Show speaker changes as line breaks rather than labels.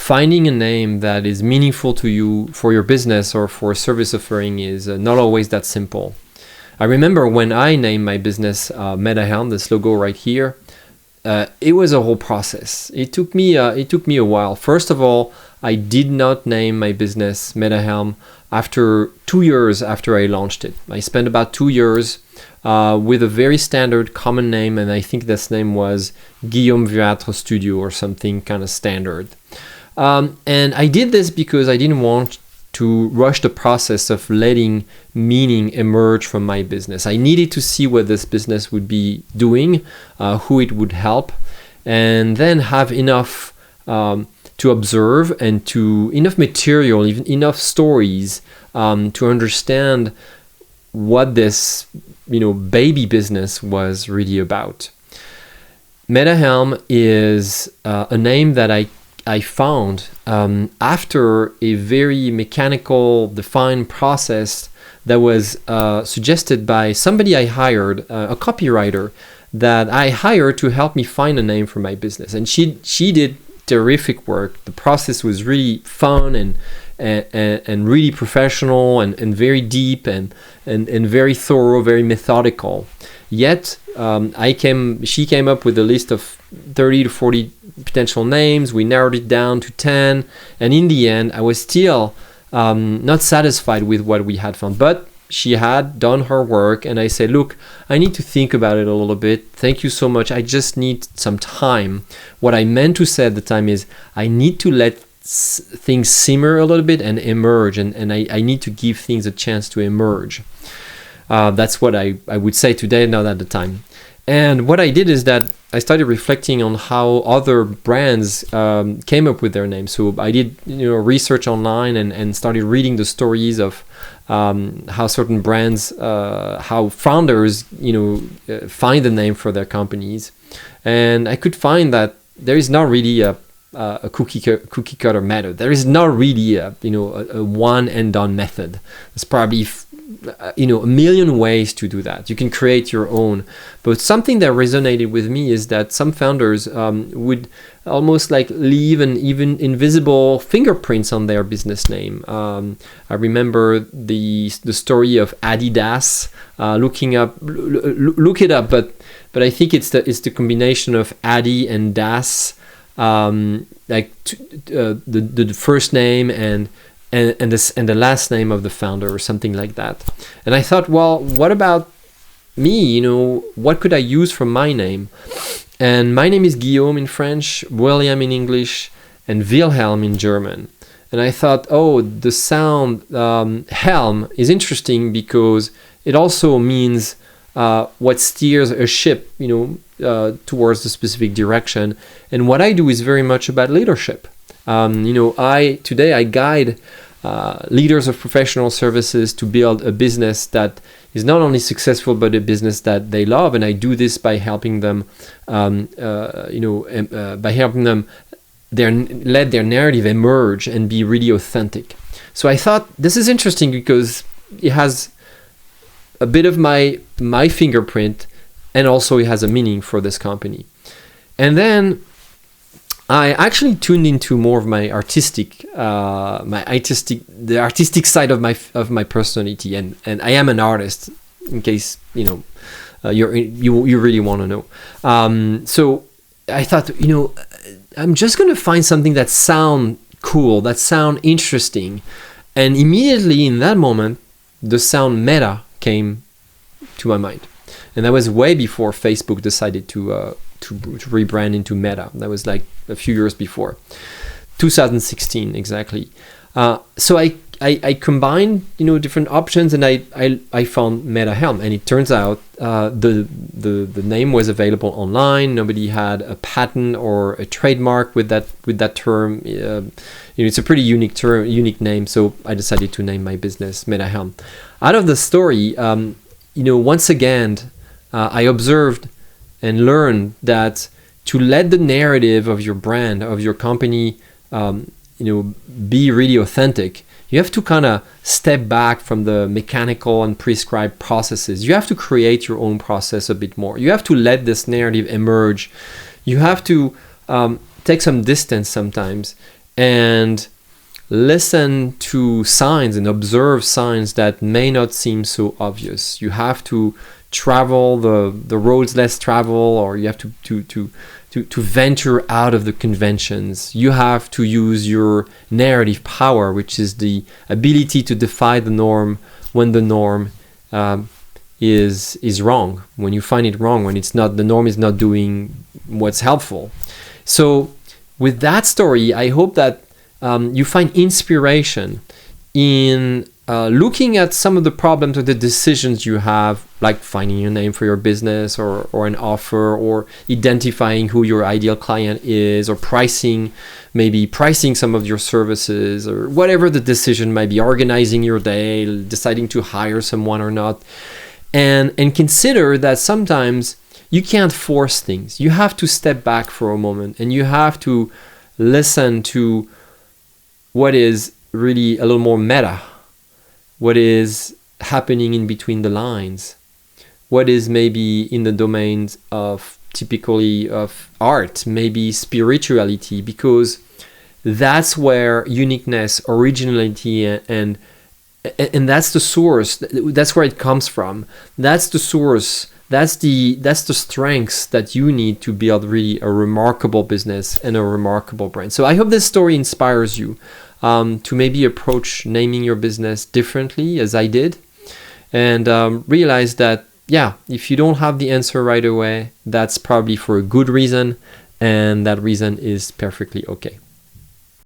finding a name that is meaningful to you for your business or for a service offering is not always that simple. I remember when I named my business MetaHelm, this logo right here, it was a whole process. It took me a while. First of all, I did not name my business MetaHelm after 2 years after I launched it. I spent about 2 years with a very standard common name, and I think this name was Guillaume Vuatre Studio or something kind of standard. And I did this because I didn't want to rush the process of letting meaning emerge from my business. I needed to see what this business would be doing, who it would help, and then have enough to observe and to enough material, even enough stories to understand what this baby business was really about. MetaHelm is a name that I found after a very mechanical, defined process that was suggested by somebody I hired, a copywriter that I hired to help me find a name for my business. And she did terrific work. The process was really fun and really professional and very deep and very thorough, very methodical. Yet she came up with a list of 30 to 40 potential names. We narrowed it down to 10, and in the end I was still not satisfied with what we had found, but she had done her work, and I said, look, I need to think about it a little bit. Thank you so much. I just need some time. What I meant to say at the time is I need to let things simmer a little bit and emerge, and I need to give things a chance to emerge. That's what I would say today, not at the time. And what I did is that I started reflecting on how other brands came up with their names. So I did research online and started reading the stories of how certain brands, how founders find the name for their companies. And I could find that there is not really a cookie cutter method. There is not really a one and done method. There's probably a million ways to do that. You can create your own. But something that resonated with me is that some founders would almost like leave an even invisible fingerprints on their business name. I remember the story of Adidas. Look it up, but I think it's the combination of Adi and Das, the first name and the last name of the founder or something like that. And I thought, well, what about me? What could I use from my name? And my name is Guillaume in French, William in English, and Wilhelm in German. And I thought, the sound helm is interesting because it also means what steers a ship, towards a specific direction. And what I do is very much about leadership. Today I guide leaders of professional services to build a business that is not only successful but a business that they love, and I do this by helping them, let their narrative emerge and be really authentic. So I thought this is interesting because it has a bit of my fingerprint, and also it has a meaning for this company. And then I actually tuned into more of the artistic side of my personality, and I am an artist. In case you really want to know. So I thought, I'm just gonna find something that sound cool, that sound interesting, and immediately in that moment, the sound meta came to my mind, and that was way before Facebook decided to rebrand into Meta. That was like a few years before, 2016 exactly. So I combined different options, and I found MetaHelm, and it turns out the name was available online. Nobody had a patent or a trademark with that term. It's a pretty unique name. So I decided to name my business MetaHelm. Out of the story, once again, I observed and learned that to let the narrative of your brand, of your company, be really authentic, you have to kind of step back from the mechanical and prescribed processes. You have to create your own process a bit more. You have to let this narrative emerge. You have to take some distance sometimes and listen to signs and observe signs that may not seem so obvious. You have to travel the roads less traveled, or you have to venture out of the conventions. You have to use your narrative power, which is the ability to defy the norm when the norm is wrong, when you find it wrong, when it's not, the norm is not doing what's helpful. So with that story, I hope that you find inspiration in looking at some of the problems or the decisions you have, like finding a name for your business, or an offer, or identifying who your ideal client is, or maybe pricing some of your services, or whatever the decision might be, organizing your day, deciding to hire someone or not. And consider that sometimes you can't force things. You have to step back for a moment, and you have to listen to what is really a little more meta, what is happening in between the lines, what is maybe in the domains of typically of art, maybe spirituality, because that's where uniqueness, originality, and that's the source. That's where it comes from. That's the source. That's the strengths that you need to build really a remarkable business and a remarkable brand. So I hope this story inspires you to maybe approach naming your business differently, as I did, and realize that, yeah, if you don't have the answer right away, that's probably for a good reason, and that reason is perfectly okay.